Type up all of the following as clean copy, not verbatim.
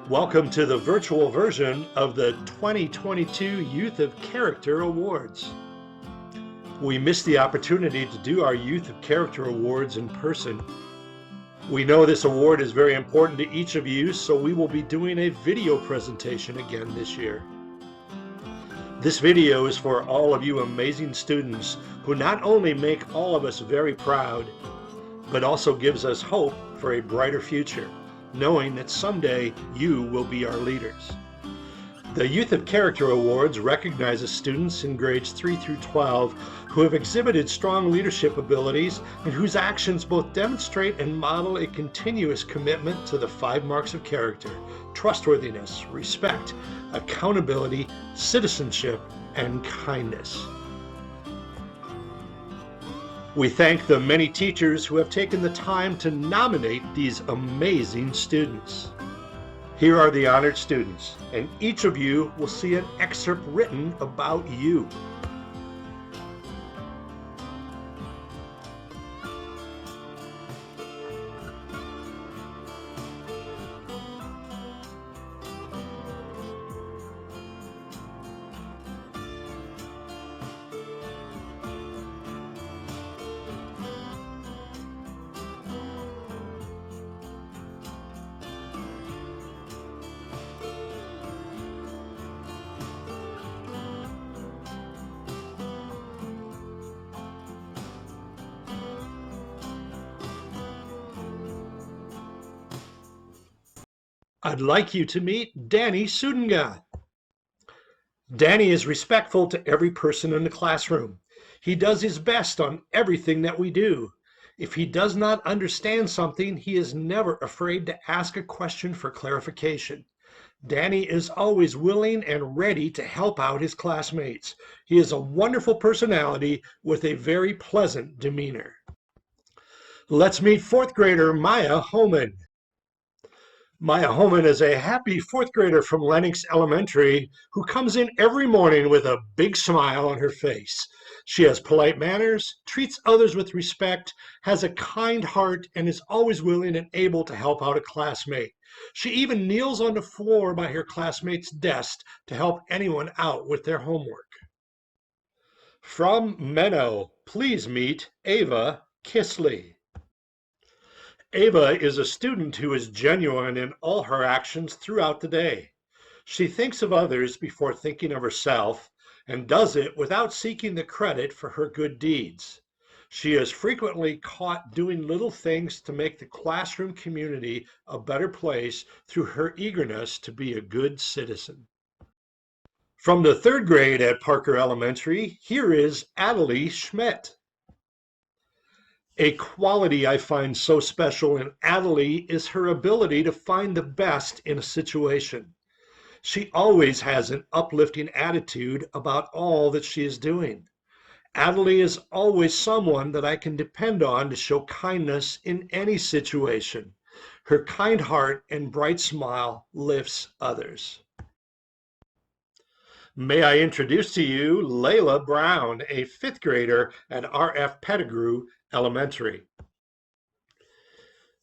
Welcome to the virtual version of the 2022 Youth of Character Awards. We missed the opportunity to do our Youth of Character Awards in person. We know this award is very important to each of you, so we will be doing a video presentation again this year. This video is for all of you amazing students who not only make all of us very proud, but also gives us hope for a brighter future, knowing that someday you will be our leaders. The Youth of Character Awards recognizes students in grades 3 through 12 who have exhibited strong leadership abilities and whose actions both demonstrate and model a continuous commitment to the 5 marks of character: trustworthiness, respect, accountability, citizenship, and kindness. We thank the many teachers who have taken the time to nominate these amazing students. Here are the honored students, and each of you will see an excerpt written about you. I'd like you to meet Danny Sudenga. Danny is respectful to every person in the classroom. He does his best on everything that we do. If he does not understand something, he is never afraid to ask a question for clarification. Danny is always willing and ready to help out his classmates. He is a wonderful personality with a very pleasant demeanor. Let's meet 4th grader Maya Homan. Maya Homan is a happy 4th grader from Lenox Elementary who comes in every morning with a big smile on her face. She has polite manners, treats others with respect, has a kind heart, and is always willing and able to help out a classmate. She even kneels on the floor by her classmate's desk to help anyone out with their homework. From Menno, please meet Ava Kisley. Ava is a student who is genuine in all her actions throughout the day. She thinks of others before thinking of herself and does it without seeking the credit for her good deeds. She is frequently caught doing little things to make the classroom community a better place through her eagerness to be a good citizen. From the 3rd grade at Parker Elementary, here is Adelie Schmidt. A quality I find so special in Adelie is her ability to find the best in a situation. She always has an uplifting attitude about all that she is doing. Adelie is always someone that I can depend on to show kindness in any situation. Her kind heart and bright smile lifts others. May I introduce to you Layla Brown, a 5th grader at R.F. Pettigrew Elementary.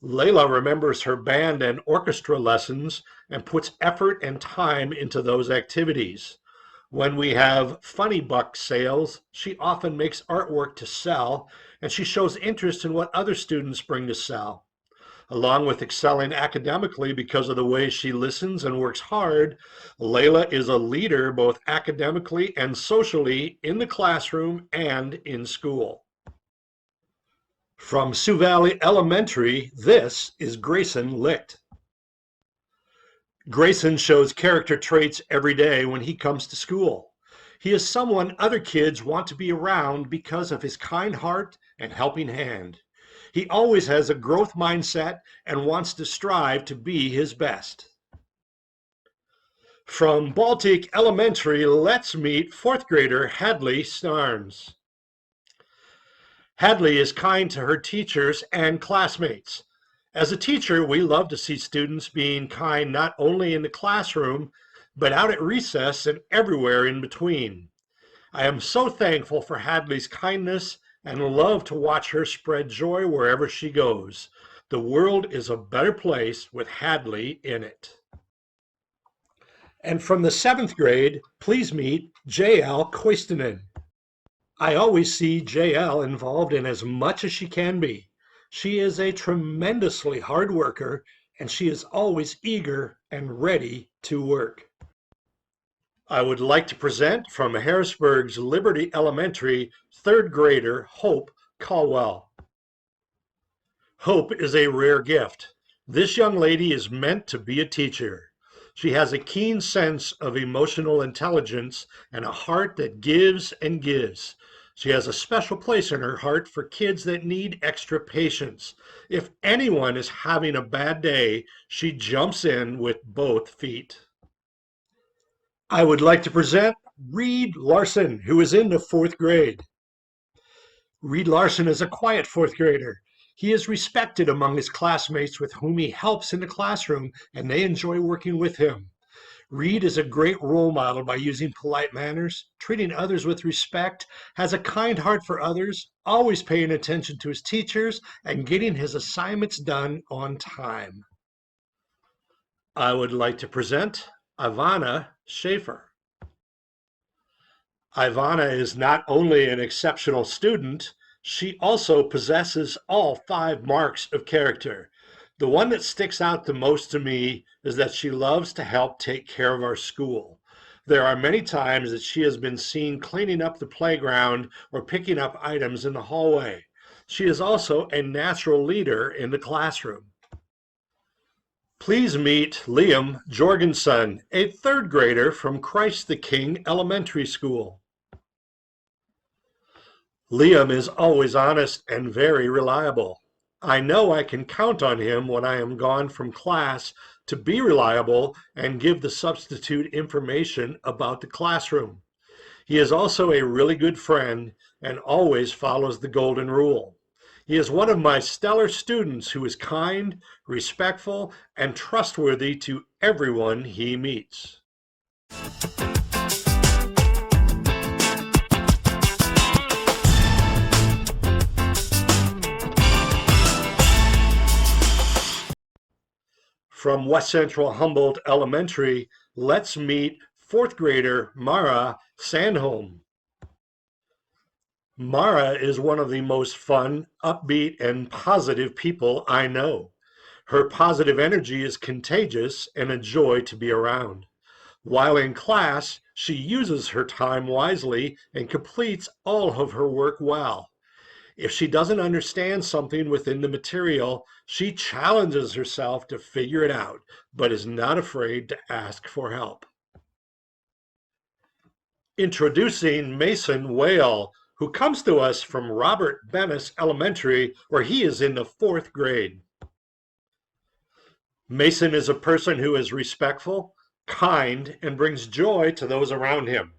Layla remembers her band and orchestra lessons and puts effort and time into those activities. When we have funny buck sales, she often makes artwork to sell, and she shows interest in what other students bring to sell. Along with excelling academically because of the way she listens and works hard, Layla is a leader both academically and socially in the classroom and in school. From Sioux Valley Elementary, this is Grayson Licht. Grayson shows character traits every day when he comes to school. He is someone other kids want to be around because of his kind heart and helping hand. He always has a growth mindset and wants to strive to be his best. From Baltic Elementary, let's meet 4th grader Hadley Starnes. Hadley is kind to her teachers and classmates. As a teacher, we love to see students being kind not only in the classroom, but out at recess and everywhere in between. I am so thankful for Hadley's kindness and love to watch her spread joy wherever she goes. The world is a better place with Hadley in it. And from the 7th grade, please meet J.L. Koistinen. I always see J.L. involved in as much as she can be. She is a tremendously hard worker, and she is always eager and ready to work. I would like to present from Harrisburg's Liberty Elementary 3rd grader Hope Caldwell. Hope is a rare gift. This young lady is meant to be a teacher. She has a keen sense of emotional intelligence and a heart that gives and gives. She has a special place in her heart for kids that need extra patience. If anyone is having a bad day, she jumps in with both feet. I would like to present Reed Larson, who is in the 4th grade. Reed Larson is a quiet 4th grader. He is respected among his classmates with whom he helps in the classroom, and they enjoy working with him. Reed is a great role model by using polite manners, treating others with respect, has a kind heart for others, always paying attention to his teachers, and getting his assignments done on time. I would like to present Ivana Schaefer. Ivana is not only an exceptional student, she also possesses all 5 marks of character. The one that sticks out the most to me is that she loves to help take care of our school. There are many times that she has been seen cleaning up the playground or picking up items in the hallway. She is also a natural leader in the classroom. Please meet Liam Jorgensen, a 3rd grader from Christ the King Elementary School. Liam is always honest and very reliable. I know I can count on him when I am gone from class to be reliable and give the substitute information about the classroom. He is also a really good friend and always follows the golden rule. He is one of my stellar students who is kind, respectful, and trustworthy to everyone he meets. From West Central Humboldt Elementary, let's meet 4th grader Mara Sandholm. Mara is one of the most fun, upbeat, and positive people I know. Her positive energy is contagious and a joy to be around. While in class, she uses her time wisely and completes all of her work well. If she doesn't understand something within the material, she challenges herself to figure it out, but is not afraid to ask for help. Introducing Mason Whale, who comes to us from Robert Bennis Elementary, where he is in the 4th grade. Mason is a person who is respectful, kind, and brings joy to those around him.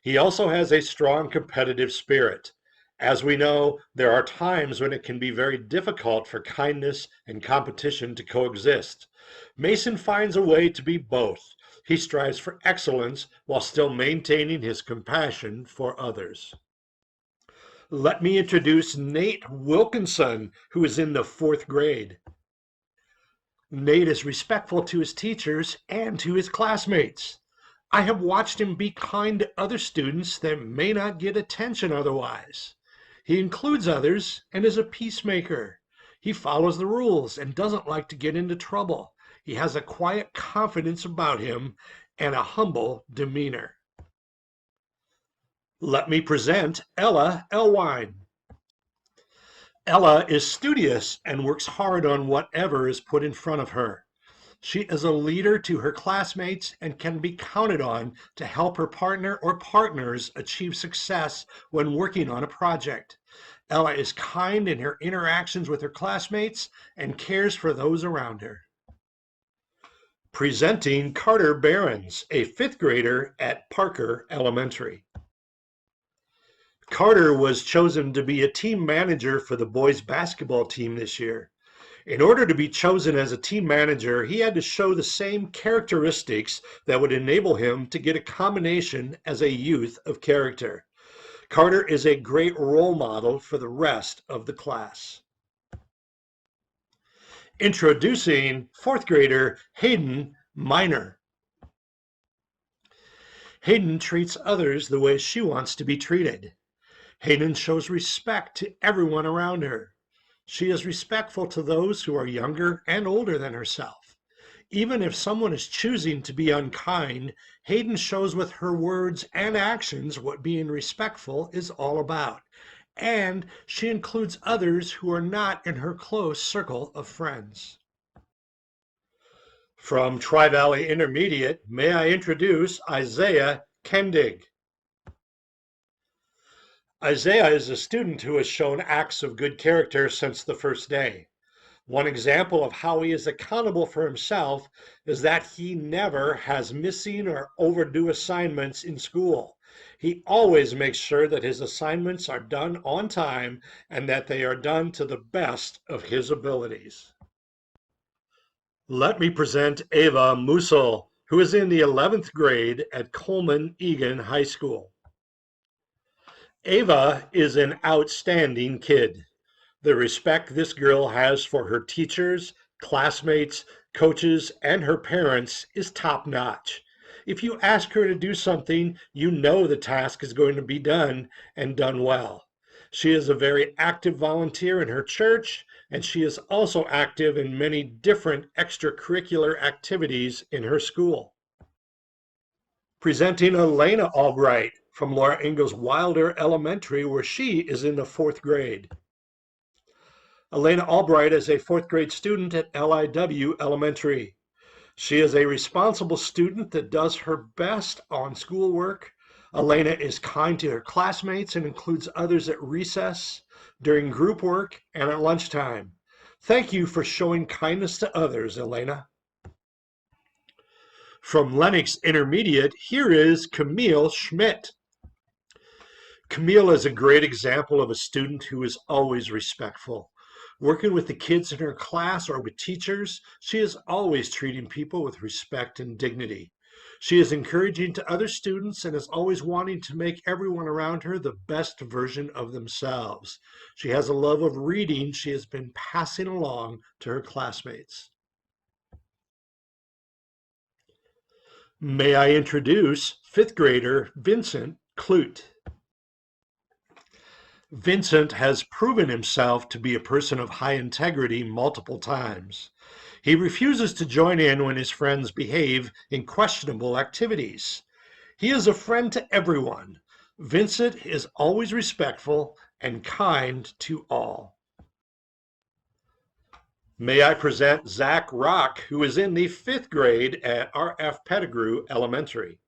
He also has a strong competitive spirit. As we know, there are times when it can be very difficult for kindness and competition to coexist. Mason finds a way to be both. He strives for excellence while still maintaining his compassion for others. Let me introduce Nate Wilkinson, who is in the 4th grade. Nate is respectful to his teachers and to his classmates. I have watched him be kind to other students that may not get attention otherwise. He includes others and is a peacemaker. He follows the rules and doesn't like to get into trouble. He has a quiet confidence about him and a humble demeanor. Let me present Ella Elwine. Ella is studious and works hard on whatever is put in front of her. She is a leader to her classmates and can be counted on to help her partner or partners achieve success when working on a project. Ella is kind in her interactions with her classmates and cares for those around her. Presenting Carter Behrens, a 5th grader at Parker Elementary. Carter was chosen to be a team manager for the boys basketball team this year. In order to be chosen as a team manager, he had to show the same characteristics that would enable him to get a combination as a youth of character. Carter is a great role model for the rest of the class. Introducing 4th grader Hayden Miner. Hayden treats others the way she wants to be treated. Hayden shows respect to everyone around her. She is respectful to those who are younger and older than herself. Even if someone is choosing to be unkind, Hayden shows with her words and actions what being respectful is all about. And she includes others who are not in her close circle of friends. From Tri-Valley Intermediate, may I introduce Isaiah Kendig. Isaiah is a student who has shown acts of good character since the first day. One example of how he is accountable for himself is that he never has missing or overdue assignments in school. He always makes sure that his assignments are done on time and that they are done to the best of his abilities. Let me present Ava Musil, who is in the 11th grade at Coleman Egan High School. Ava is an outstanding kid. The respect this girl has for her teachers, classmates, coaches, and her parents is top-notch. If you ask her to do something, you know the task is going to be done and done well. She is a very active volunteer in her church, and she is also active in many different extracurricular activities in her school. Presenting Elena Albright from Laura Ingalls Wilder Elementary, where she is in the 4th grade. Elena Albright is a 4th grade student at LIW Elementary. She is a responsible student that does her best on schoolwork. Elena is kind to her classmates and includes others at recess, during group work, and at lunchtime. Thank you for showing kindness to others, Elena. From Lennox Intermediate, here is Camille Schmidt. Camille is a great example of a student who is always respectful. Working with the kids in her class or with teachers, she is always treating people with respect and dignity. She is encouraging to other students and is always wanting to make everyone around her the best version of themselves. She has a love of reading she has been passing along to her classmates. May I introduce 5th grader Vincent Clute. Vincent has proven himself to be a person of high integrity multiple times. He refuses to join in when his friends behave in questionable activities. He is a friend to everyone. Vincent is always respectful and kind to all. May I present Zach Rock, who is in the 5th grade at R.F. Pettigrew Elementary.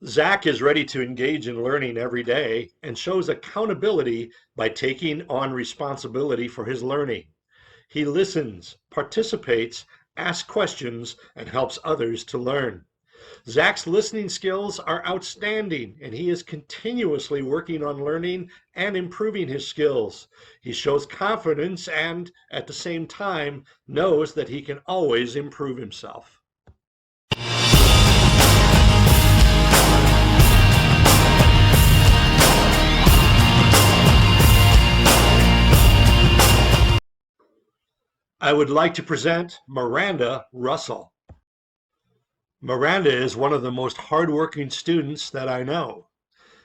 Zach is ready to engage in learning every day and shows accountability by taking on responsibility for his learning. He listens, participates, asks questions, and helps others to learn. Zach's listening skills are outstanding, and he is continuously working on learning and improving his skills. He shows confidence and, at the same time, knows that he can always improve himself. I would like to present Miranda Russell. Miranda is one of the most hardworking students that I know.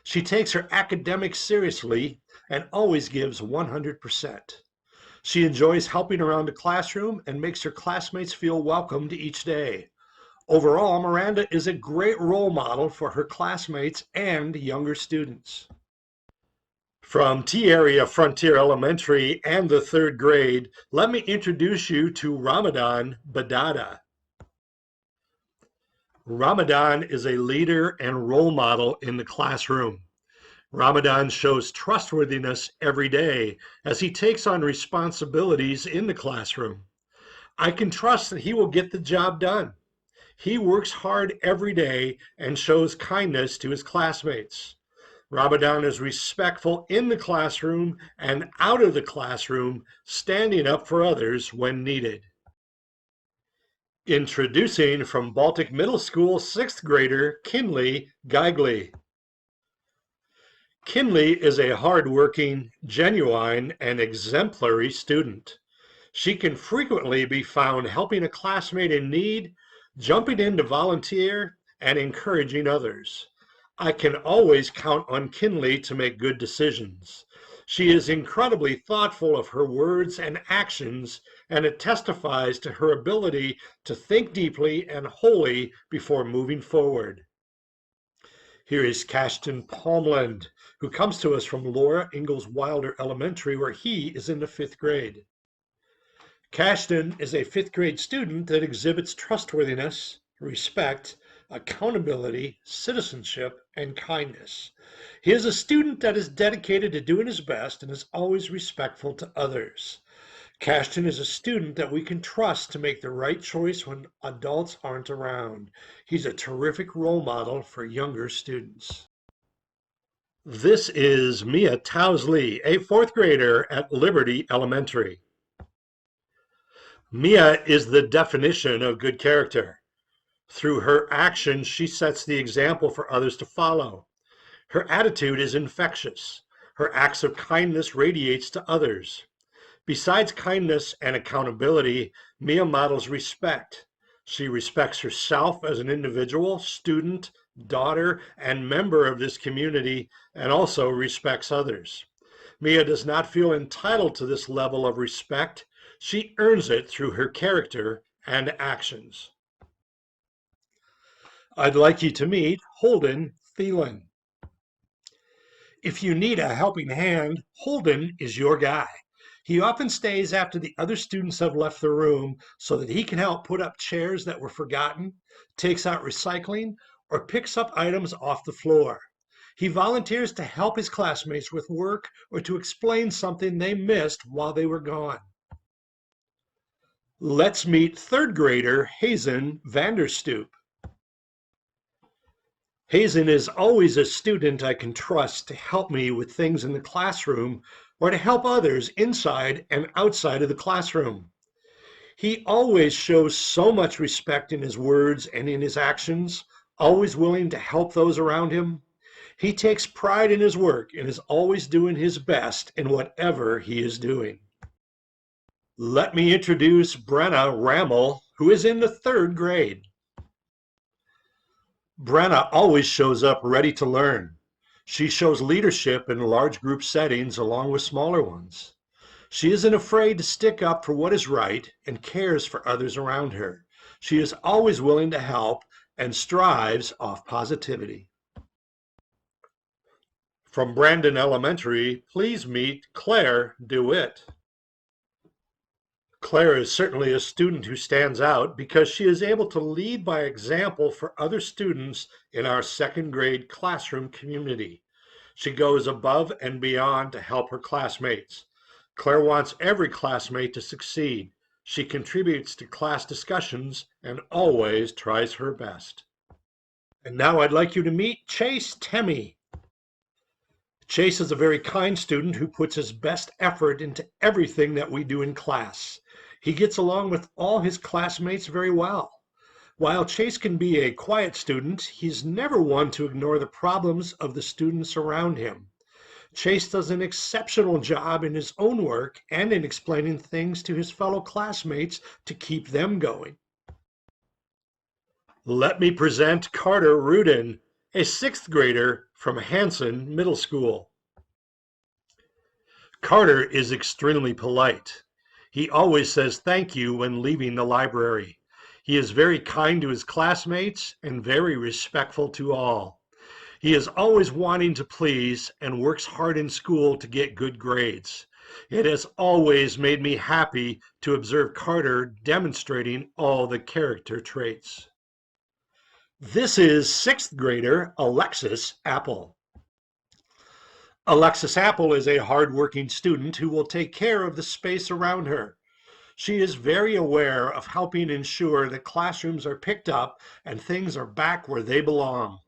She takes her academics seriously and always gives 100%. She enjoys helping around the classroom and makes her classmates feel welcomed each day. Overall, Miranda is a great role model for her classmates and younger students. From T-Area Frontier Elementary and the 3rd grade, let me introduce you to Ramadan Badada. Ramadan is a leader and role model in the classroom. Ramadan shows trustworthiness every day as he takes on responsibilities in the classroom. I can trust that he will get the job done. He works hard every day and shows kindness to his classmates. Ramadan is respectful in the classroom and out of the classroom, standing up for others when needed. Introducing from Baltic Middle School 6th grader Kinley Geigley. Kinley is a hardworking, genuine, and exemplary student. She can frequently be found helping a classmate in need, jumping in to volunteer, and encouraging others. I can always count on Kinley to make good decisions. She is incredibly thoughtful of her words and actions, and it testifies to her ability to think deeply and wholly before moving forward. Here is Cashton Palmland, who comes to us from Laura Ingalls Wilder Elementary, where he is in the 5th grade. Cashton is a 5th grade student that exhibits trustworthiness, respect, accountability, citizenship, and kindness. He is a student that is dedicated to doing his best and is always respectful to others. Cashton is a student that we can trust to make the right choice when adults aren't around. He's a terrific role model for younger students. This is Mia Towsley, a 4th grader at Liberty Elementary. Mia is the definition of good character. Through her actions, she sets the example for others to follow. Her attitude is infectious. Her acts of kindness radiates to others. Besides kindness and accountability, Mia models respect. She respects herself as an individual, student, daughter, and member of this community, and also respects others. Mia does not feel entitled to this level of respect. She earns it through her character and actions. I'd like you to meet Holden Thielen. If you need a helping hand, Holden is your guy. He often stays after the other students have left the room so that he can help put up chairs that were forgotten, takes out recycling, or picks up items off the floor. He volunteers to help his classmates with work or to explain something they missed while they were gone. Let's meet 3rd grader Hazen Vanderstoop. Hazen is always a student I can trust to help me with things in the classroom or to help others inside and outside of the classroom. He always shows so much respect in his words and in his actions, always willing to help those around him. He takes pride in his work and is always doing his best in whatever he is doing. Let me introduce Brenna Rammel, who is in the 3rd grade. Brenna always shows up ready to learn. She shows leadership in large group settings along with smaller ones. She isn't afraid to stick up for what is right and cares for others around her. She is always willing to help and strives off positivity. From Brandon Elementary, please meet Claire DeWitt. Claire is certainly a student who stands out because she is able to lead by example for other students in our 2nd grade classroom community. She goes above and beyond to help her classmates. Claire wants every classmate to succeed. She contributes to class discussions and always tries her best. And now I'd like you to meet Chase Temmie. Chase is a very kind student who puts his best effort into everything that we do in class. He gets along with all his classmates very well. While Chase can be a quiet student, he's never one to ignore the problems of the students around him. Chase does an exceptional job in his own work and in explaining things to his fellow classmates to keep them going. Let me present Carter Rudin, a 6th grader from Hanson Middle School. Carter is extremely polite. He always says thank you when leaving the library. He is very kind to his classmates and very respectful to all. He is always wanting to please and works hard in school to get good grades. It has always made me happy to observe Carter demonstrating all the character traits. This is 6th grader Alexis Apple. Alexis Apple is a hardworking student who will take care of the space around her. She is very aware of helping ensure that classrooms are picked up and things are back where they belong.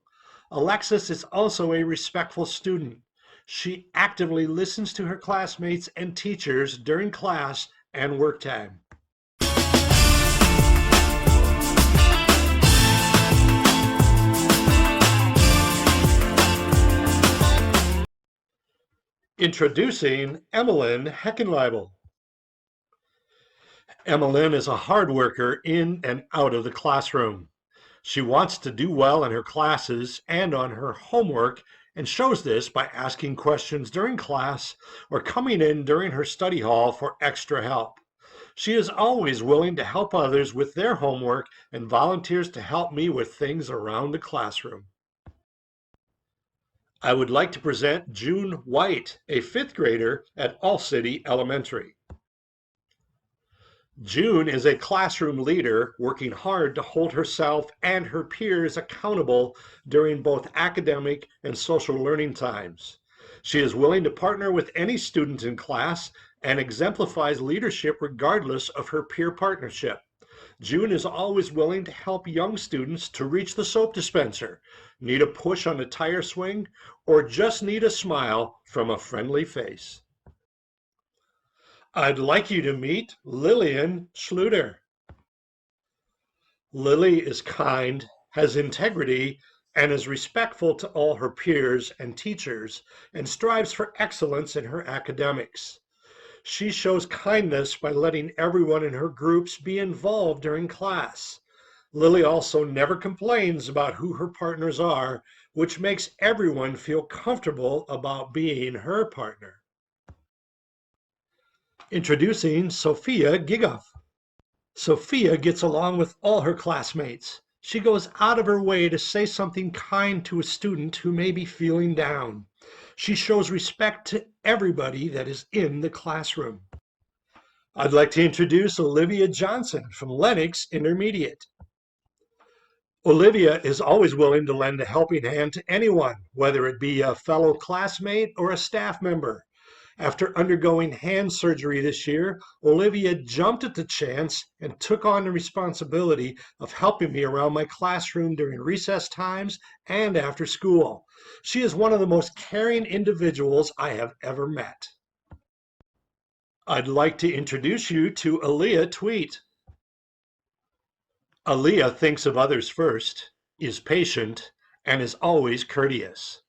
Alexis is also a respectful student. She actively listens to her classmates and teachers during class and work time. Introducing Emmeline Heckenleibel. Emmeline is a hard worker in and out of the classroom. She wants to do well in her classes and on her homework and shows this by asking questions during class or coming in during her study hall for extra help. She is always willing to help others with their homework and volunteers to help me with things around the classroom. I would like to present June White, a fifth grader at All City Elementary. June is a classroom leader working hard to hold herself and her peers accountable during both academic and social learning times. She is willing to partner with any student in class and exemplifies leadership regardless of her peer partnership. June is always willing to help young students to reach the soap dispenser, need a push on a tire swing, or just need a smile from a friendly face. I'd like you to meet Lillian Schluter. Lily is kind, has integrity, and is respectful to all her peers and teachers, and strives for excellence in her academics. She shows kindness by letting everyone in her groups be involved during class. Lily also never complains about who her partners are, which makes everyone feel comfortable about being her partner. Introducing Sophia Gigoff. Sophia gets along with all her classmates. She goes out of her way to say something kind to a student who may be feeling down. She shows respect to everybody that is in the classroom. I'd like to introduce Olivia Johnson from Lenox Intermediate. Olivia is always willing to lend a helping hand to anyone, whether it be a fellow classmate or a staff member. After undergoing hand surgery this year, Olivia jumped at the chance and took on the responsibility of helping me around my classroom during recess times and after school. She is one of the most caring individuals I have ever met. I'd like to introduce you to Aaliyah Tweet. Aaliyah thinks of others first, is patient, and is always courteous.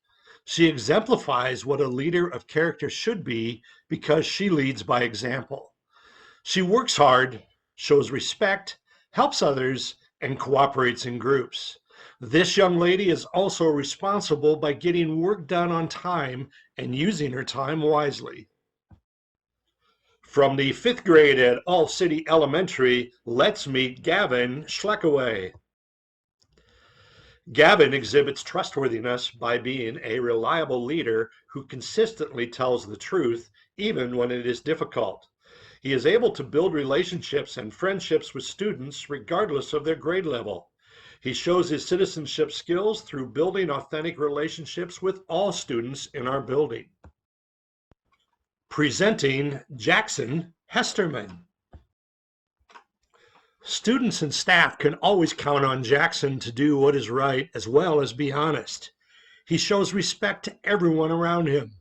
She exemplifies what a leader of character should be because she leads by example. She works hard, shows respect, helps others, and cooperates in groups. This young lady is also responsible by getting work done on time and using her time wisely. From the fifth grade at All City Elementary, let's meet Gavin Schleckaway. Gavin exhibits trustworthiness by being a reliable leader who consistently tells the truth, even when it is difficult. He is able to build relationships and friendships with students regardless of their grade level. He shows his citizenship skills through building authentic relationships with all students in our building. Presenting Jackson Hesterman. Students and staff can always count on Jackson to do what is right as well as be honest. He shows respect to everyone around him.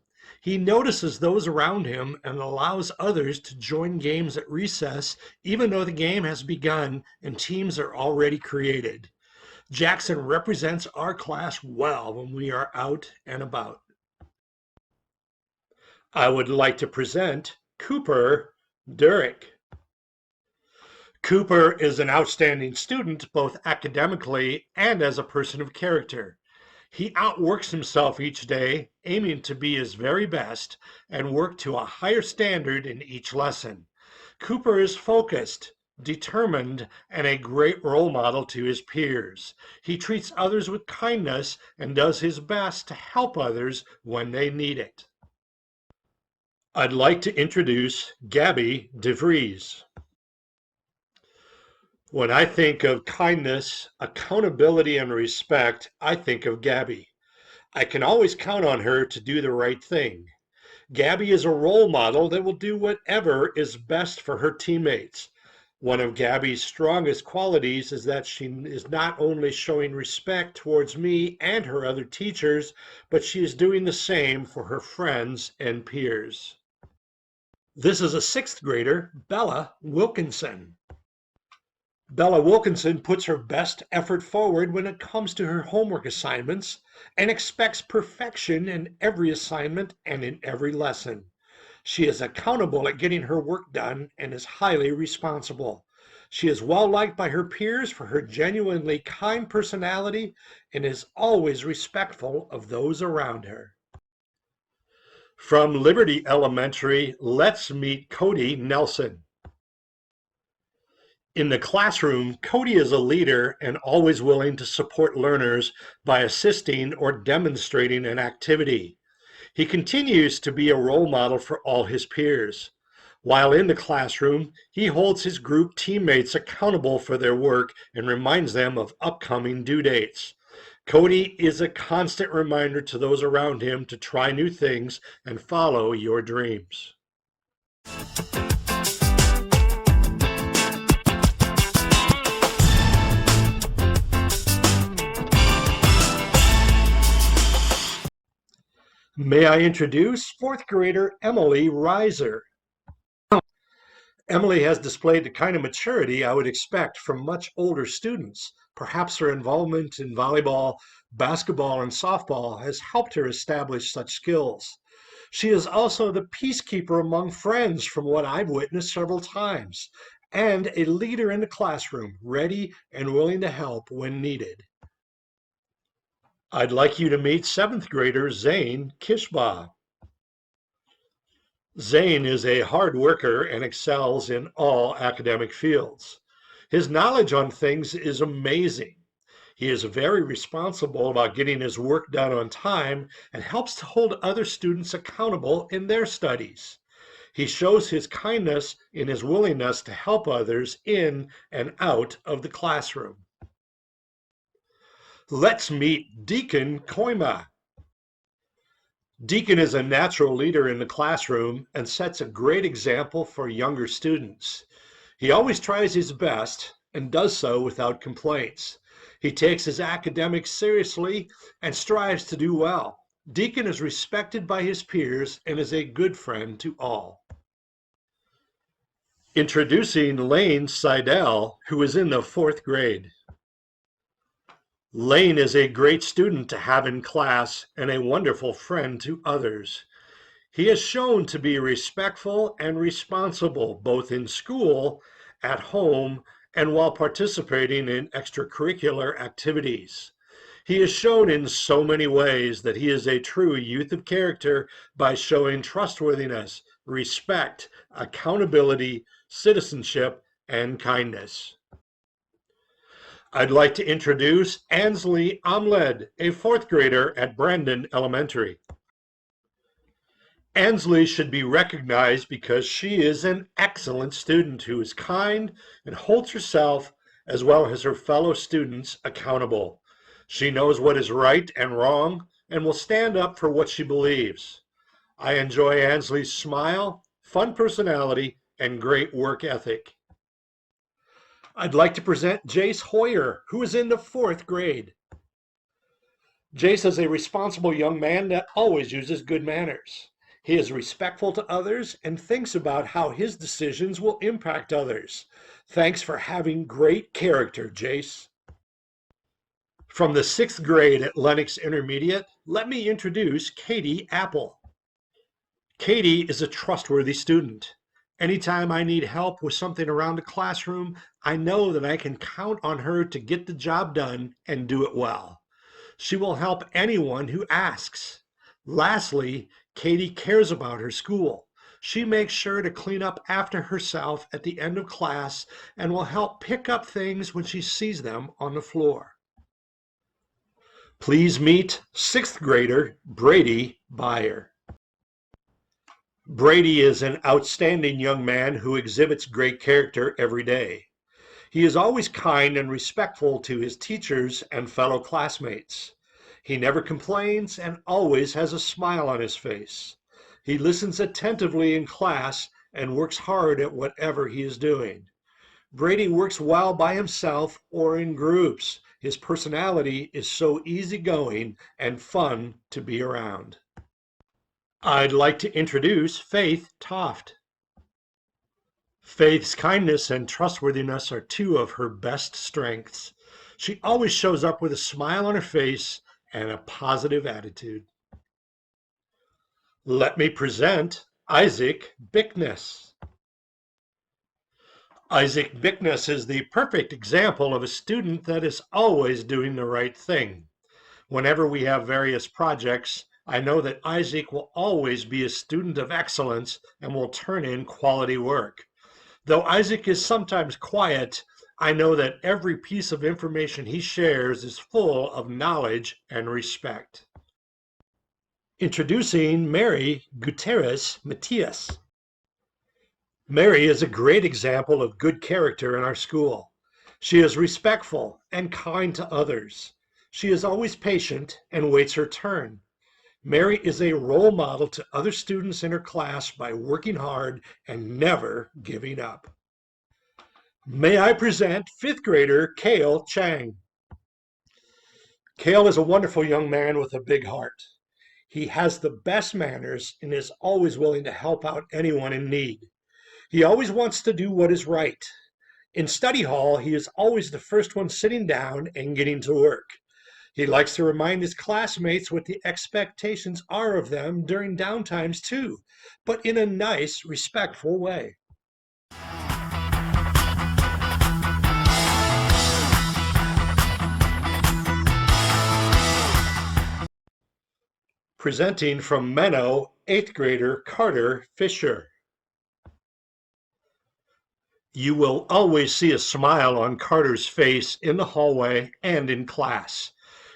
He notices those around him and allows others to join games at recess even though the game has begun and teams are already created. Jackson represents our class well when we are out and about. I would like to present Cooper Durick. Cooper is an outstanding student both academically and as a person of character. He outworks himself each day, aiming to be his very best and work to a higher standard in each lesson. Cooper is focused, determined, and a great role model to his peers. He treats others with kindness and does his best to help others when they need it. I'd like to introduce Gabby DeVries. When I think of kindness, accountability, and respect, I think of Gabby. I can always count on her to do the right thing. Gabby is a role model that will do whatever is best for her teammates. One of Gabby's strongest qualities is that she is not only showing respect towards me and her other teachers, but she is doing the same for her friends and peers. This is a sixth grader, Bella Wilkinson. Bella Wilkinson puts her best effort forward when it comes to her homework assignments and expects perfection in every assignment and in every lesson. She is accountable at getting her work done and is highly responsible. She is well liked by her peers for her genuinely kind personality and is always respectful of those around her. From Liberty Elementary, let's meet Cody Nelson. In the classroom, Cody is a leader and always willing to support learners by assisting or demonstrating an activity. He continues to be a role model for all his peers. While in the classroom, he holds his group teammates accountable for their work and reminds them of upcoming due dates. Cody is a constant reminder to those around him to try new things and follow your dreams. May I introduce fourth grader Emily Reiser. Emily has displayed the kind of maturity I would expect from much older students. Perhaps her involvement in volleyball, basketball, and softball has helped her establish such skills. She is also the peacekeeper among friends from what I've witnessed several times, and a leader in the classroom, ready and willing to help when needed. I'd like you to meet seventh grader Zane Kishba. Zane is a hard worker and excels in all academic fields. His knowledge on things is amazing. He is very responsible about getting his work done on time and helps to hold other students accountable in their studies. He shows his kindness in his willingness to help others in and out of the classroom. Let's meet Deacon Koima. Deacon is a natural leader in the classroom and sets a great example for younger students. He always tries his best and does so without complaints. He takes his academics seriously and strives to do well. Deacon is respected by his peers and is a good friend to all. Introducing Lane Seidel, who is in the fourth grade. Lane is a great student to have in class and a wonderful friend to others. He is shown to be respectful and responsible both in school, at home, and while participating in extracurricular activities. He is shown in so many ways that he is a true youth of character by showing trustworthiness, respect, accountability, citizenship, and kindness. I'd like to introduce Ansley Amled, a fourth grader at Brandon Elementary. Ansley should be recognized because she is an excellent student who is kind and holds herself as well as her fellow students accountable. She knows what is right and wrong and will stand up for what she believes. I enjoy Ansley's smile, fun personality, and great work ethic. I'd like to present Jace Hoyer, who is in the fourth grade. Jace is a responsible young man that always uses good manners. He is respectful to others and thinks about how his decisions will impact others. Thanks for having great character, Jace. From the sixth grade at Lenox Intermediate, let me introduce Katie Apple. Katie is a trustworthy student. Anytime I need help with something around the classroom, I know that I can count on her to get the job done and do it well. She will help anyone who asks. Lastly, Katie cares about her school. She makes sure to clean up after herself at the end of class and will help pick up things when she sees them on the floor. Please meet sixth grader Brady Byer. Brady is an outstanding young man who exhibits great character every day. He is always kind and respectful to his teachers and fellow classmates. He never complains and always has a smile on his face. He listens attentively in class and works hard at whatever he is doing. Brady works well by himself or in groups. His personality is so easygoing and fun to be around. I'd like to introduce Faith Toft. Faith's kindness and trustworthiness are two of her best strengths. She always shows up with a smile on her face and a positive attitude. Let me present Isaac Bickness. Isaac Bickness is the perfect example of a student that is always doing the right thing. Whenever we have various projects, I know that Isaac will always be a student of excellence and will turn in quality work. Though Isaac is sometimes quiet, I know that every piece of information he shares is full of knowledge and respect. Introducing Mary Gutierrez Matias. Mary is a great example of good character in our school. She is respectful and kind to others. She is always patient and waits her turn. Mary is a role model to other students in her class by working hard and never giving up. May I present fifth grader Kale Chang. Kale is a wonderful young man with a big heart. He has the best manners and is always willing to help out anyone in need. He always wants to do what is right. In study hall, he is always the first one sitting down and getting to work. He likes to remind his classmates what the expectations are of them during downtimes too, but in a nice, respectful way. Presenting from Menno, 8th grader Carter Fisher. You will always see a smile on Carter's face in the hallway and in class.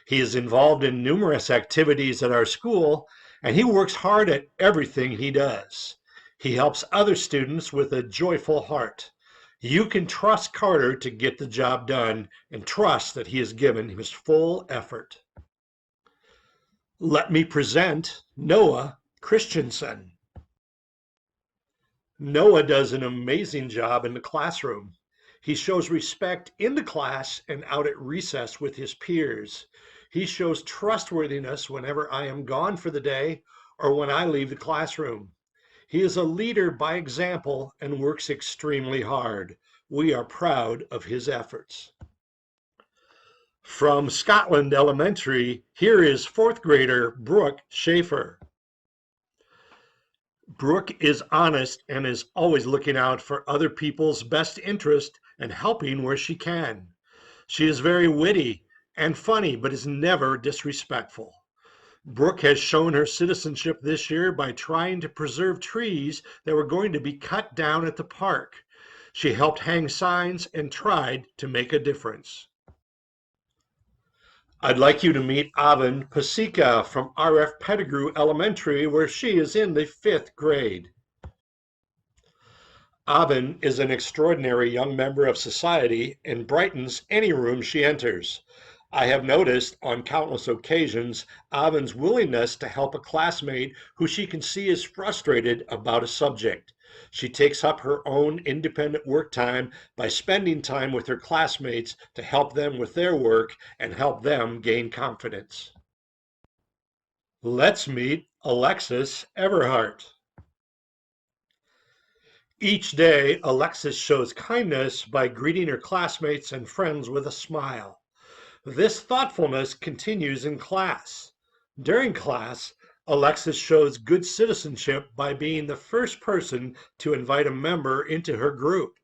He is involved in numerous activities at our school, and he works hard at everything he does. He helps other students with a joyful heart. You can trust Carter to get the job done and trust that he has given his full effort. Let me present Noah Christensen. Noah does an amazing job in the classroom. He shows respect in the class and out at recess with his peers. He shows trustworthiness whenever I am gone for the day or when I leave the classroom. He is a leader by example and works extremely hard. We are proud of his efforts. From Scotland Elementary, here is 4th grader Brooke Schaefer. Brooke is honest and is always looking out for other people's best interest and helping where she can. She is very witty and funny, but is never disrespectful. Brooke has shown her citizenship this year by trying to preserve trees that were going to be cut down at the park. She helped hang signs and tried to make a difference. I'd like you to meet Avin Pasika from R.F. Pettigrew Elementary, where she is in the 5th grade. Avin is an extraordinary young member of society and brightens any room she enters. I have noticed on countless occasions Avin's willingness to help a classmate who she can see is frustrated about a subject. She takes up her own independent work time by spending time with her classmates to help them with their work and help them gain confidence. Let's meet Alexis Everhart. Each day, Alexis shows kindness by greeting her classmates and friends with a smile. This thoughtfulness continues in class. During class, Alexis shows good citizenship by being the first person to invite a member into her group.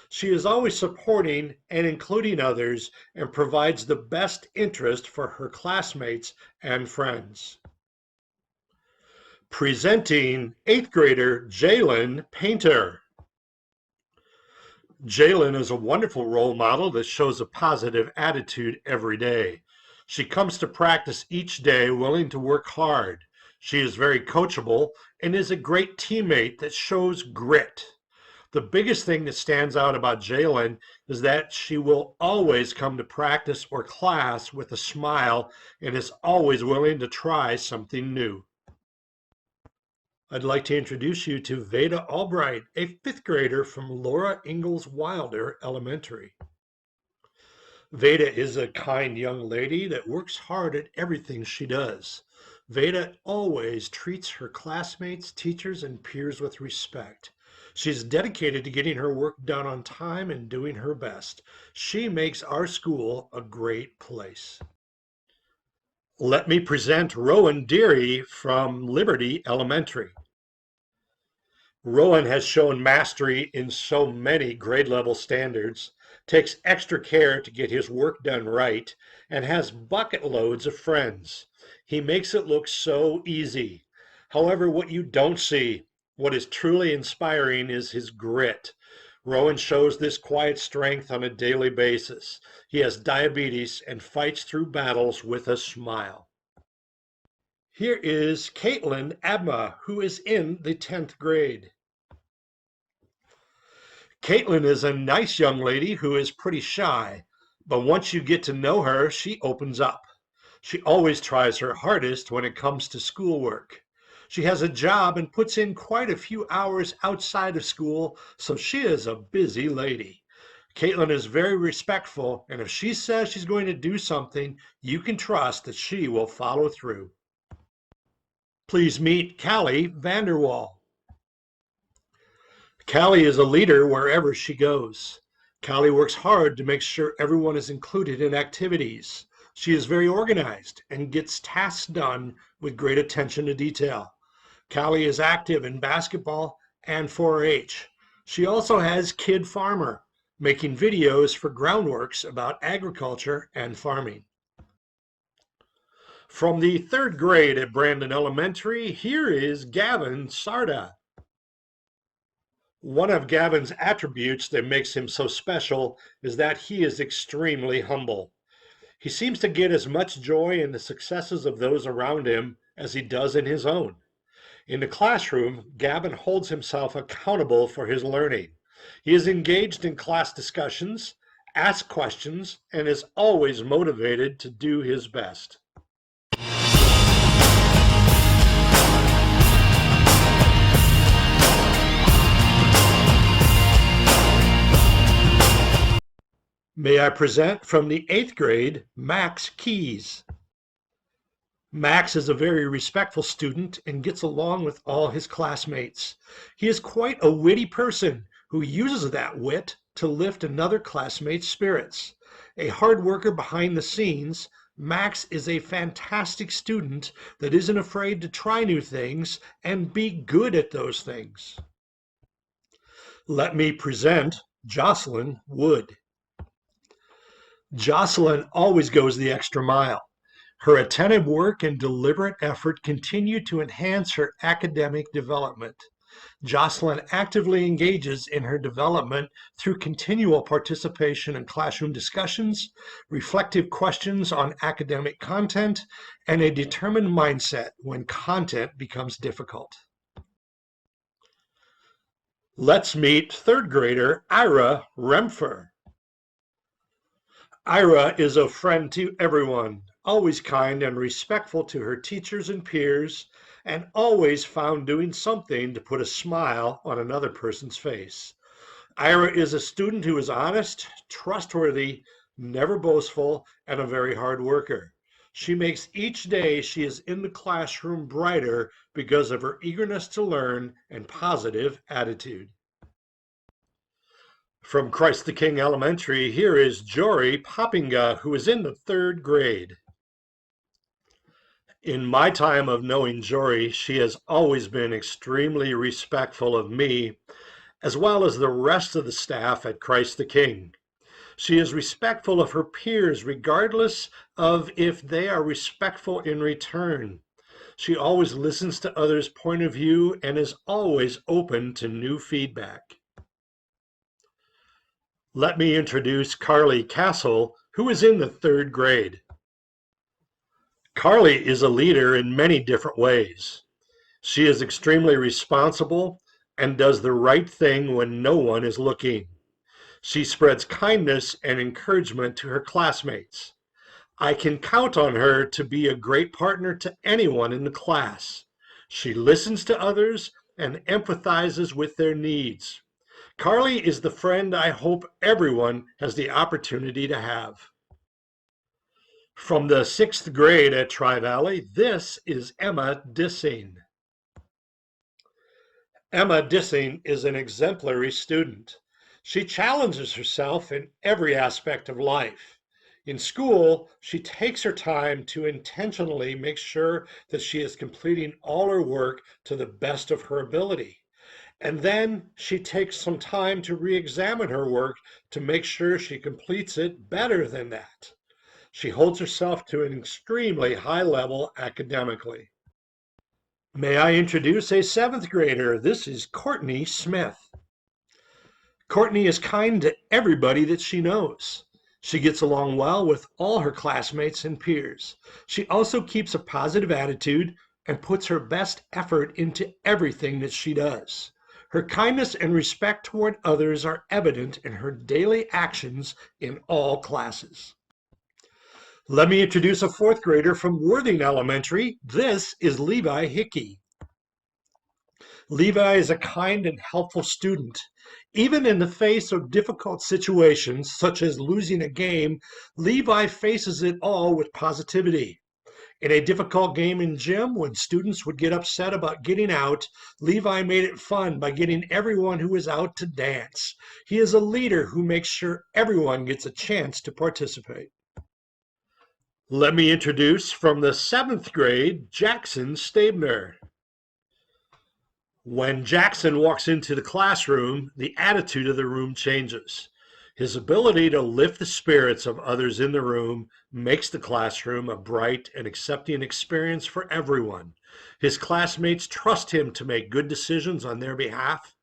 She is always supporting and including others and provides the best interest for her classmates and friends. Presenting 8th grader Jalen Painter. Jalen is a wonderful role model that shows a positive attitude every day. She comes to practice each day willing to work hard. She is very coachable and is a great teammate that shows grit. The biggest thing that stands out about Jalen is that she will always come to practice or class with a smile and is always willing to try something new. I'd like to introduce you to Veda Albright, a 5th grader from Laura Ingalls Wilder Elementary. Veda is a kind young lady that works hard at everything she does. Veda always treats her classmates, teachers, and peers with respect. She's dedicated to getting her work done on time and doing her best. She makes our school a great place. Let me present Rowan Deary from Liberty Elementary. Rowan has shown mastery in so many grade level standards, takes extra care to get his work done right, and has bucket loads of friends. He makes it look so easy. However, what you don't see, what is truly inspiring, is his grit. Rowan shows this quiet strength on a daily basis. He has diabetes and fights through battles with a smile. Here is Caitlin Abma, who is in the 10th grade. Caitlin is a nice young lady who is pretty shy, but once you get to know her, she opens up. She always tries her hardest when it comes to schoolwork. She has a job and puts in quite a few hours outside of school, so she is a busy lady. Caitlin is very respectful, and if she says she's going to do something, you can trust that she will follow through. Please meet Callie Vanderwall. Callie is a leader wherever she goes. Callie works hard to make sure everyone is included in activities. She is very organized and gets tasks done with great attention to detail. Callie is active in basketball and 4-H. She also has Kid Farmer, making videos for Groundworks about agriculture and farming. From the 3rd grade at Brandon Elementary, here is Gavin Sarda. One of Gavin's attributes that makes him so special is that he is extremely humble. He seems to get as much joy in the successes of those around him as he does in his own. In the classroom, Gavin holds himself accountable for his learning. He is engaged in class discussions, asks questions, and is always motivated to do his best. May I present from the 8th grade, Max Keys. Max is a very respectful student and gets along with all his classmates. He is quite a witty person who uses that wit to lift another classmate's spirits. A hard worker behind the scenes, Max is a fantastic student that isn't afraid to try new things and be good at those things. Let me present Jocelyn Wood. Jocelyn always goes the extra mile. Her attentive work and deliberate effort continue to enhance her academic development. Jocelyn actively engages in her development through continual participation in classroom discussions, reflective questions on academic content, and a determined mindset when content becomes difficult. Let's meet 3rd grader Ira Remfer. Ira is a friend to everyone, always kind and respectful to her teachers and peers, and always found doing something to put a smile on another person's face. Ira is a student who is honest, trustworthy, never boastful, and a very hard worker. She makes each day she is in the classroom brighter because of her eagerness to learn and positive attitude. From Christ the King Elementary, here is Jory Poppinga, who is in the 3rd grade. In my time of knowing Jory, she has always been extremely respectful of me, as well as the rest of the staff at Christ the King. She is respectful of her peers, regardless of if they are respectful in return. She always listens to others' point of view and is always open to new feedback. Let me introduce Carly Castle, who is in the 3rd grade. Carly is a leader in many different ways. She is extremely responsible and does the right thing when no one is looking. She spreads kindness and encouragement to her classmates. I can count on her to be a great partner to anyone in the class. She listens to others and empathizes with their needs. Carly is the friend I hope everyone has the opportunity to have. From the 6th grade at Tri-Valley, this is Emma Dissing. Emma Dissing is an exemplary student. She challenges herself in every aspect of life. In school, she takes her time to intentionally make sure that she is completing all her work to the best of her ability. And then she takes some time to re-examine her work to make sure she completes it better than that. She holds herself to an extremely high level academically. May I introduce a seventh grader? This is Courtney Smith. Courtney is kind to everybody that she knows. She gets along well with all her classmates and peers. She also keeps a positive attitude and puts her best effort into everything that she does. Her kindness and respect toward others are evident in her daily actions in all classes. Let me introduce a fourth grader from Worthing Elementary. This is Levi Hickey. Levi is a kind and helpful student. Even in the face of difficult situations, such as losing a game, Levi faces it all with positivity. In a difficult game in gym, when students would get upset about getting out, Levi made it fun by getting everyone who is out to dance. He is a leader who makes sure everyone gets a chance to participate. Let me introduce from the seventh grade, Jackson Stabner. When Jackson walks into the classroom, the attitude of the room changes. His ability to lift the spirits of others in the room makes the classroom a bright and accepting experience for everyone. His classmates trust him to make good decisions on their behalf.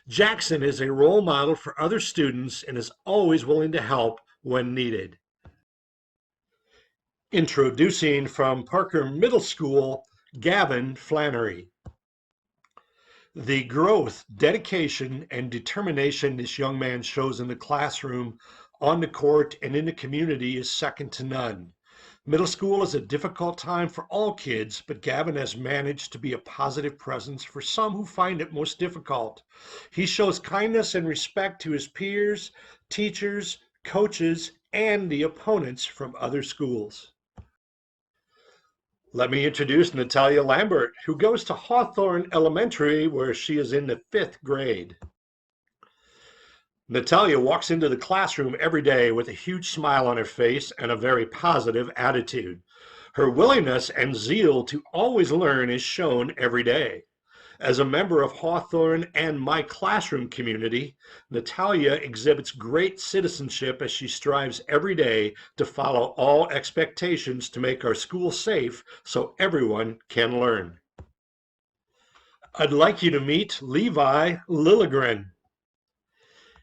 Jackson is a role model for other students and is always willing to help when needed. Introducing from Parker Middle School, Gavin Flannery. The growth, dedication, and determination this young man shows in the classroom, on the court, and in the community is second to none. Middle school is a difficult time for all kids, but Gavin has managed to be a positive presence for some who find it most difficult. He shows kindness and respect to his peers, teachers, coaches, and the opponents from other schools. Let me introduce Natalia Lambert, who goes to Hawthorne Elementary, where she is in the 5th grade. Natalia walks into the classroom every day with a huge smile on her face and a very positive attitude. Her willingness and zeal to always learn is shown every day. As a member of Hawthorne and my classroom community, Natalia exhibits great citizenship as she strives every day to follow all expectations to make our school safe so everyone can learn. I'd like you to meet Levi Lilligren.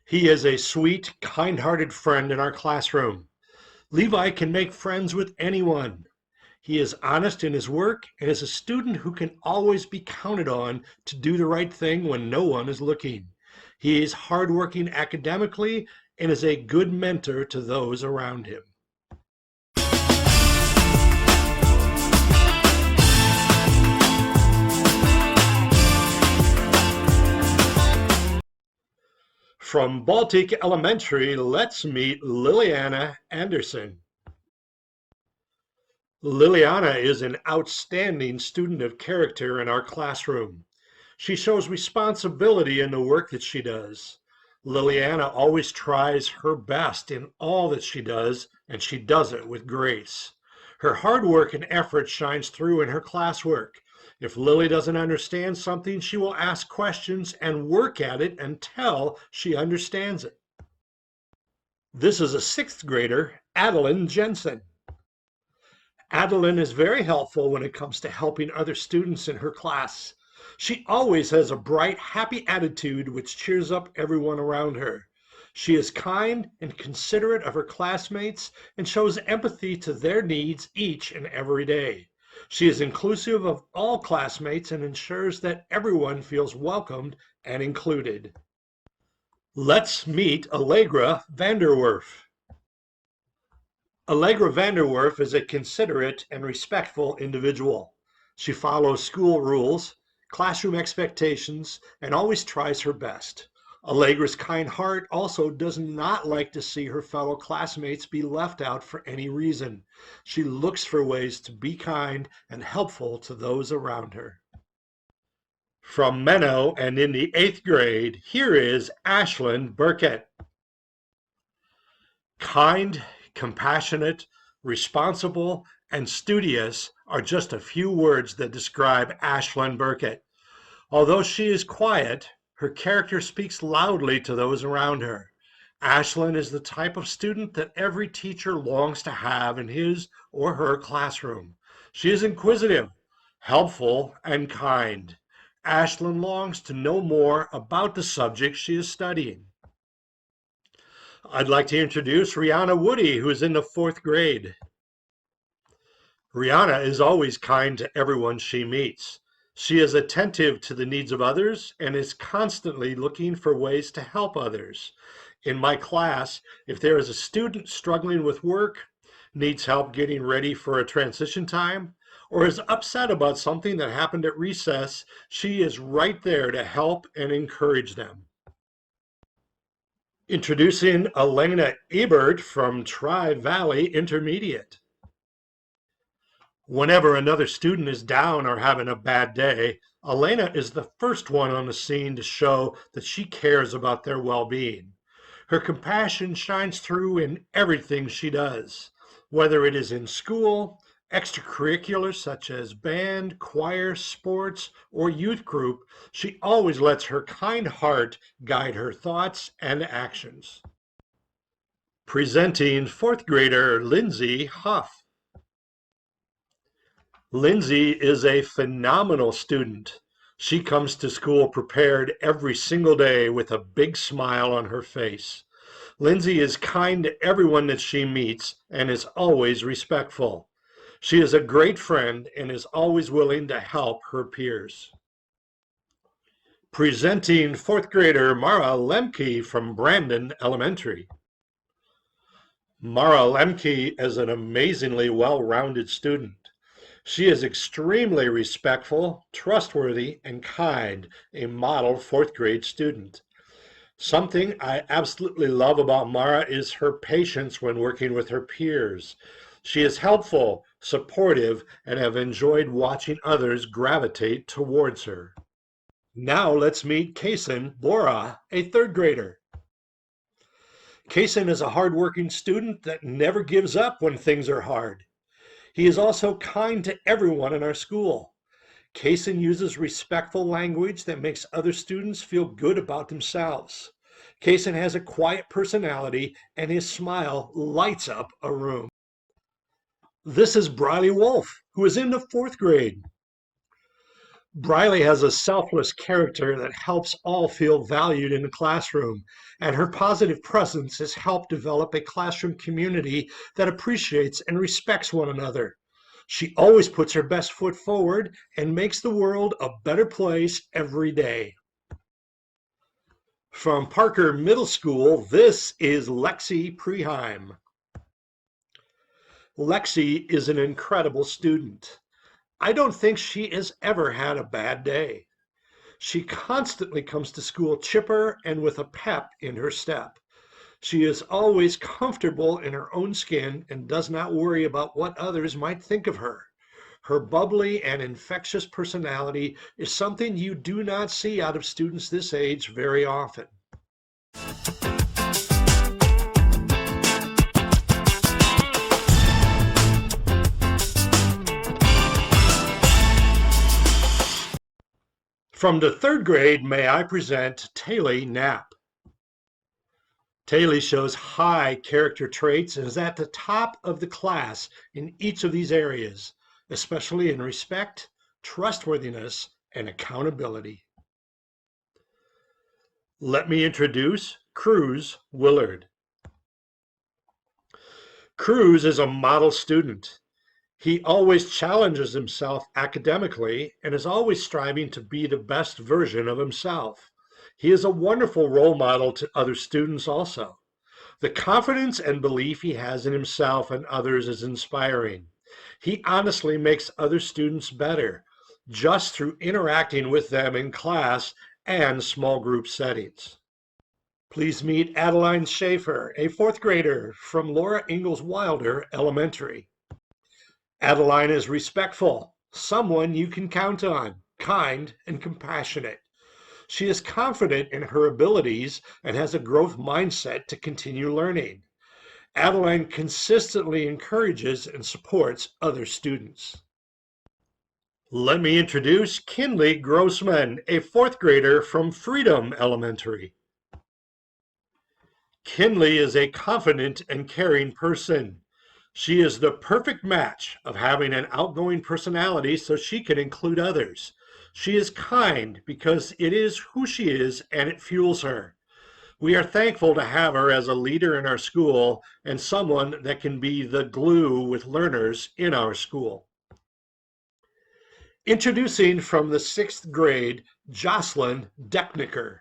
He is a sweet, kind-hearted friend in our classroom. Levi can make friends with anyone. He is honest in his work and is a student who can always be counted on to do the right thing when no one is looking. He is hardworking academically and is a good mentor to those around him. From Baltic Elementary, let's meet Liliana Anderson. Liliana is an outstanding student of character in our classroom. She shows responsibility in the work that she does. Liliana always tries her best in all that she does, and she does it with grace. Her hard work and effort shines through in her classwork. If Lily doesn't understand something, she will ask questions and work at it until she understands it. This is a 6th grader, Adeline Jensen. Adeline is very helpful when it comes to helping other students in her class. She always has a bright, happy attitude which cheers up everyone around her. She is kind and considerate of her classmates and shows empathy to their needs each and every day. She is inclusive of all classmates and ensures that everyone feels welcomed and included. Let's meet Allegra Vanderwerf. Allegra Vanderwerf is a considerate and respectful individual. She follows school rules, classroom expectations, and always tries her best. Allegra's kind heart also does not like to see her fellow classmates be left out for any reason. She looks for ways to be kind and helpful to those around her. From Menno and in the 8th grade, here is Ashlyn Burkett. Kind, compassionate, responsible, and studious are just a few words that describe Ashlyn Burkett. Although she is quiet, Her character speaks loudly to those around her. Ashlyn is the type of student that every teacher longs to have in his or her classroom. She is inquisitive, helpful, and kind. Ashlyn longs to know more about the subject she is studying. I'd like to introduce Rihanna Woody, who is in the 4th grade. Rihanna is always kind to everyone she meets. She is attentive to the needs of others and is constantly looking for ways to help others. In my class, if there is a student struggling with work, needs help getting ready for a transition time, or is upset about something that happened at recess, she is right there to help and encourage them. Introducing Elena Ebert from Tri-Valley Intermediate. Whenever another student is down or having a bad day, Elena is the first one on the scene to show that she cares about their well-being. Her compassion shines through in everything she does, whether it is in school, extracurriculars such as band, choir, sports, or youth group. She always lets her kind heart guide her thoughts and actions. Presenting 4th grader Lindsay Huff. Lindsay is a phenomenal student. She comes to school prepared every single day with a big smile on her face. Lindsay is kind to everyone that she meets and is always respectful. She is a great friend and is always willing to help her peers. Presenting 4th grader Mara Lemke from Brandon Elementary. Mara Lemke is an amazingly well-rounded student. She is extremely respectful, trustworthy, and kind, a model 4th grade student. Something I absolutely love about Mara is her patience when working with her peers. She is helpful, supportive, and have enjoyed watching others gravitate towards her. Now let's meet Kaysen Bora, a 3rd grader. Kaysen is a hardworking student that never gives up when things are hard. He is also kind to everyone in our school. Kaysen uses respectful language that makes other students feel good about themselves. Kaysen has a quiet personality and his smile lights up a room. This is Briley Wolf, who is in the 4th grade. Briley has a selfless character that helps all feel valued in the classroom, and her positive presence has helped develop a classroom community that appreciates and respects one another. She always puts her best foot forward and makes the world a better place every day. From Parker Middle School, this is Lexi Preheim. Lexi is an incredible student. I don't think she has ever had a bad day. She constantly comes to school chipper and with a pep in her step. She is always comfortable in her own skin and does not worry about what others might think of her. Her bubbly and infectious personality is something you do not see out of students this age very often. From the 3rd grade, may I present Taylor Knapp. Taylor shows high character traits and is at the top of the class in each of these areas, especially in respect, trustworthiness, and accountability. Let me introduce Cruz Willard. Cruz is a model student. He always challenges himself academically and is always striving to be the best version of himself. He is a wonderful role model to other students also. The confidence and belief he has in himself and others is inspiring. He honestly makes other students better just through interacting with them in class and small group settings. Please meet Adeline Schaefer, a 4th grader from Laura Ingalls Wilder Elementary. Adeline is respectful, someone you can count on, kind and compassionate. She is confident in her abilities and has a growth mindset to continue learning. Adeline consistently encourages and supports other students. Let me introduce Kinley Grossman, a fourth grader from Freedom Elementary. Kinley is a confident and caring person. She is the perfect match of having an outgoing personality so she can include others. She is kind because it is who she is and it fuels her. We are thankful to have her as a leader in our school and someone that can be the glue with learners in our school. Introducing from the sixth grade, Jocelyn Decknicker.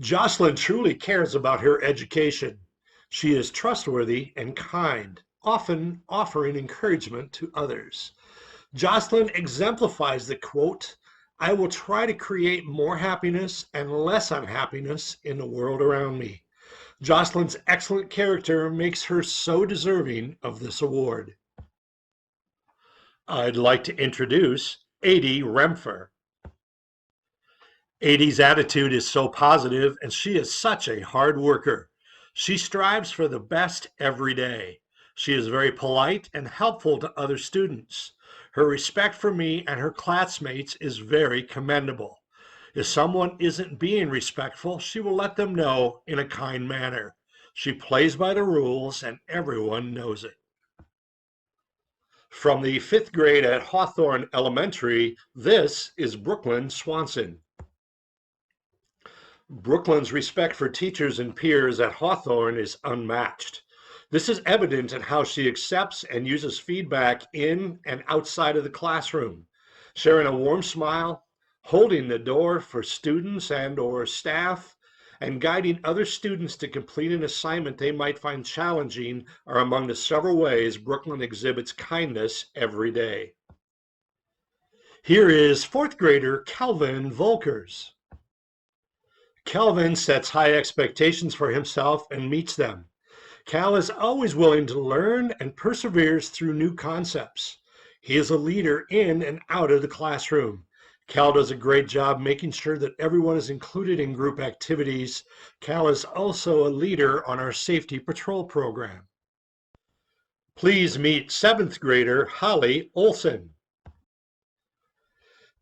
Jocelyn truly cares about her education. She is trustworthy and kind, often offering encouragement to others. Jocelyn exemplifies the quote, "I will try to create more happiness and less unhappiness in the world around me." Jocelyn's excellent character makes her so deserving of this award. I'd like to introduce Adie Rempfer. Adie's attitude is so positive, and she is such a hard worker. She strives for the best every day. She is very polite and helpful to other students. Her respect for me and her classmates is very commendable. If someone isn't being respectful, she will let them know in a kind manner. She plays by the rules, and everyone knows it. From the fifth grade at Hawthorne Elementary, this is Brooklyn Swanson. Brooklyn's respect for teachers and peers at Hawthorne is unmatched. This is evident in how she accepts and uses feedback in and outside of the classroom, sharing a warm smile, holding the door for students and/or staff, and guiding other students to complete an assignment they might find challenging are among the several ways Brooklyn exhibits kindness every day. Here is fourth grader Calvin Volkers. Calvin sets high expectations for himself and meets them. Cal is always willing to learn and perseveres through new concepts. He is a leader in and out of the classroom. Cal does a great job making sure that everyone is included in group activities. Cal is also a leader on our safety patrol program. Please meet seventh grader Holly Olson.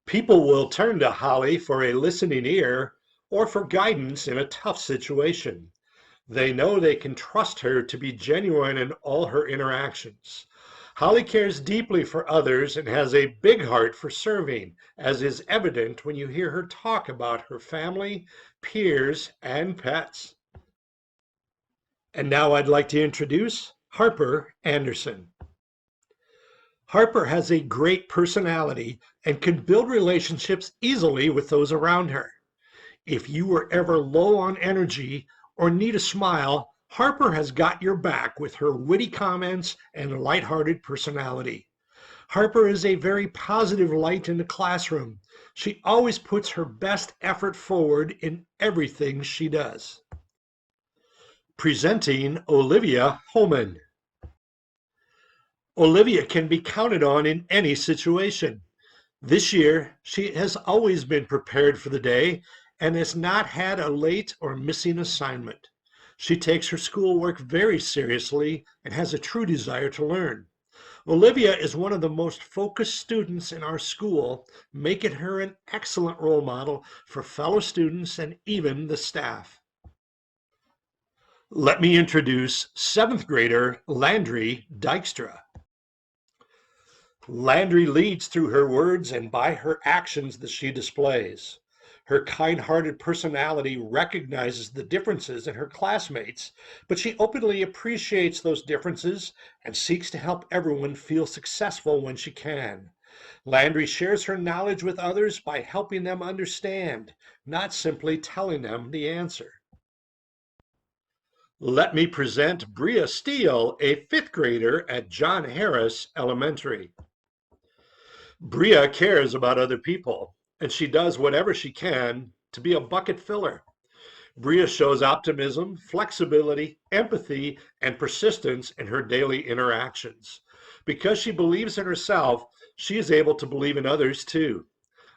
People will turn to Holly for a listening ear or for guidance in a tough situation. They know they can trust her to be genuine in all her interactions. Holly cares deeply for others and has a big heart for serving, as is evident when you hear her talk about her family, peers, and pets. And now I'd like to introduce Harper Anderson. Harper has a great personality and can build relationships easily with those around her. If you were ever low on energy or need a smile, Harper has got your back with her witty comments and lighthearted personality. Harper is a very positive light in the classroom. She always puts her best effort forward in everything she does. Presenting Olivia Holman. Olivia can be counted on in any situation. This year, she has always been prepared for the day and has not had a late or missing assignment. She takes her schoolwork very seriously and has a true desire to learn. Olivia is one of the most focused students in our school, making her an excellent role model for fellow students and even the staff. Let me introduce seventh grader Landry Dykstra. Landry leads through her words and by her actions that she displays. Her kind-hearted personality recognizes the differences in her classmates, but she openly appreciates those differences and seeks to help everyone feel successful when she can. Landry shares her knowledge with others by helping them understand, not simply telling them the answer. Let me present Bria Steele, a fifth grader at John Harris Elementary. Bria cares about other people, and she does whatever she can to be a bucket filler. Bria shows optimism, flexibility, empathy, and persistence in her daily interactions. Because she believes in herself, she is able to believe in others too.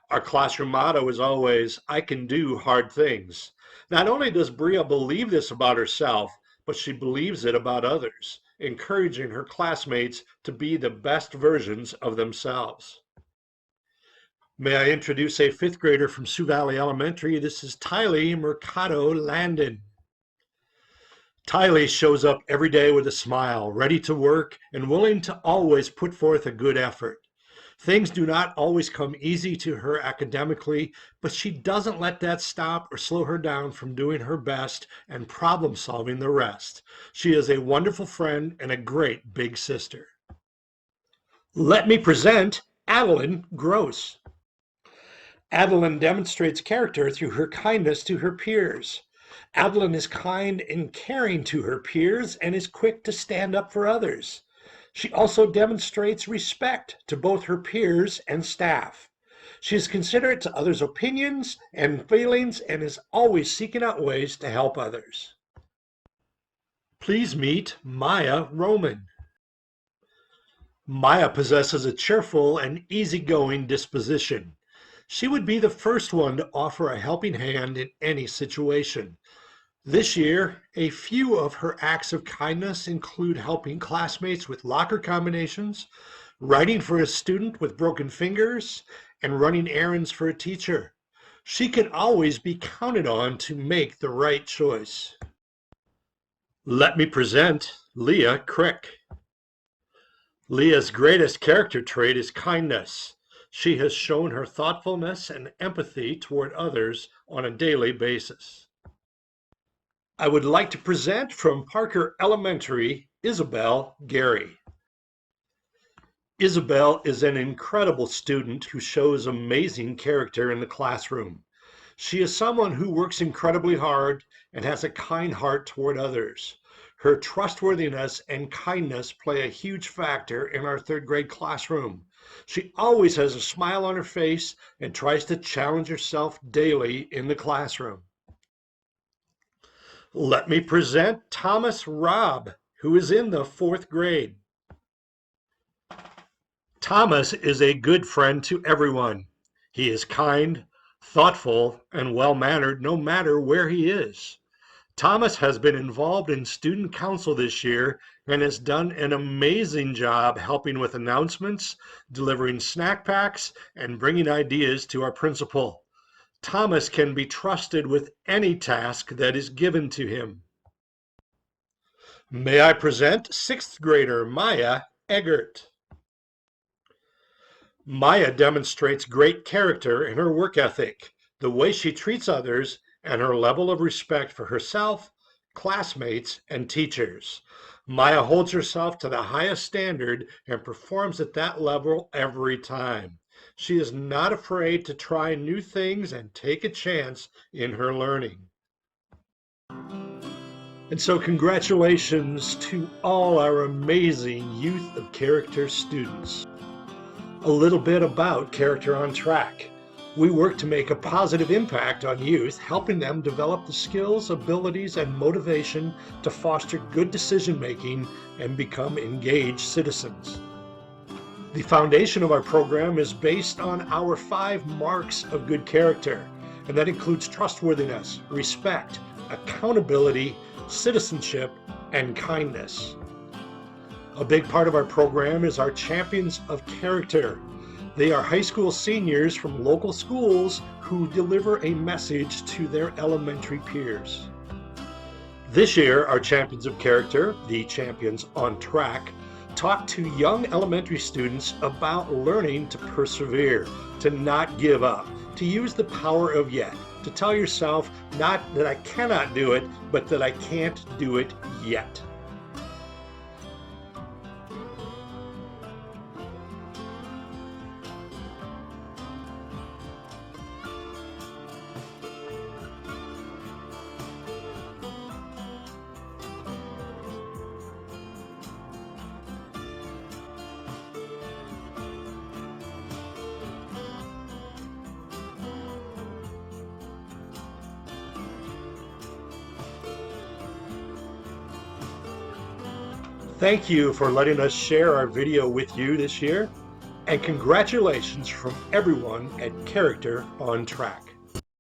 Our classroom motto is always, "I can do hard things." Not only does Bria believe this about herself, but she believes it about others, encouraging her classmates to be the best versions of themselves. May I introduce a fifth grader from Sioux Valley Elementary? This is Tylee Mercado Landon. Tylee shows up every day with a smile, ready to work and willing to always put forth a good effort. Things do not always come easy to her academically, but she doesn't let that stop or slow her down from doing her best and problem solving the rest. She is a wonderful friend and a great big sister. Let me present Adeline Gross. Adeline demonstrates character through her kindness to her peers. Adeline is kind and caring to her peers and is quick to stand up for others. She also demonstrates respect to both her peers and staff. She is considerate to others' opinions and feelings and is always seeking out ways to help others. Please meet Maya Roman. Maya possesses a cheerful and easygoing disposition. She would be the first one to offer a helping hand in any situation. This year, a few of her acts of kindness include helping classmates with locker combinations, writing for a student with broken fingers, and running errands for a teacher. She can always be counted on to make the right choice. Let me present Leah Crick. Leah's greatest character trait is kindness. She has shown her thoughtfulness and empathy toward others on a daily basis. I would like to present from Parker Elementary, Isabel Gary. Isabel is an incredible student who shows amazing character in the classroom. She is someone who works incredibly hard and has a kind heart toward others. Her trustworthiness and kindness play a huge factor in our third grade classroom. She always has a smile on her face and tries to challenge herself daily in the classroom. Let me present Thomas Robb, who is in the fourth grade. Thomas is a good friend to everyone. He is kind, thoughtful, and well-mannered no matter where he is. Thomas has been involved in student council this year and has done an amazing job helping with announcements, delivering snack packs, and bringing ideas to our principal. Thomas can be trusted with any task that is given to him. May I present sixth grader Maya Eggert. Maya demonstrates great character in her work ethic, the way she treats others, and her level of respect for herself, classmates, and teachers. Maya holds herself to the highest standard and performs at that level every time. She is not afraid to try new things and take a chance in her learning. And so congratulations to all our amazing Youth of Character students. A little bit about Character on Track. We work to make a positive impact on youth, helping them develop the skills, abilities, and motivation to foster good decision-making and become engaged citizens. The foundation of our program is based on our 5 marks of good character, and that includes trustworthiness, respect, accountability, citizenship, and kindness. A big part of our program is our Champions of Character. They are high school seniors from local schools who deliver a message to their elementary peers. This year, our Champions of Character, the Champions on Track, talk to young elementary students about learning to persevere, to not give up, to use the power of yet, to tell yourself not that I cannot do it, but that I can't do it yet. Thank you for letting us share our video with you this year, and congratulations from everyone at Character on Track.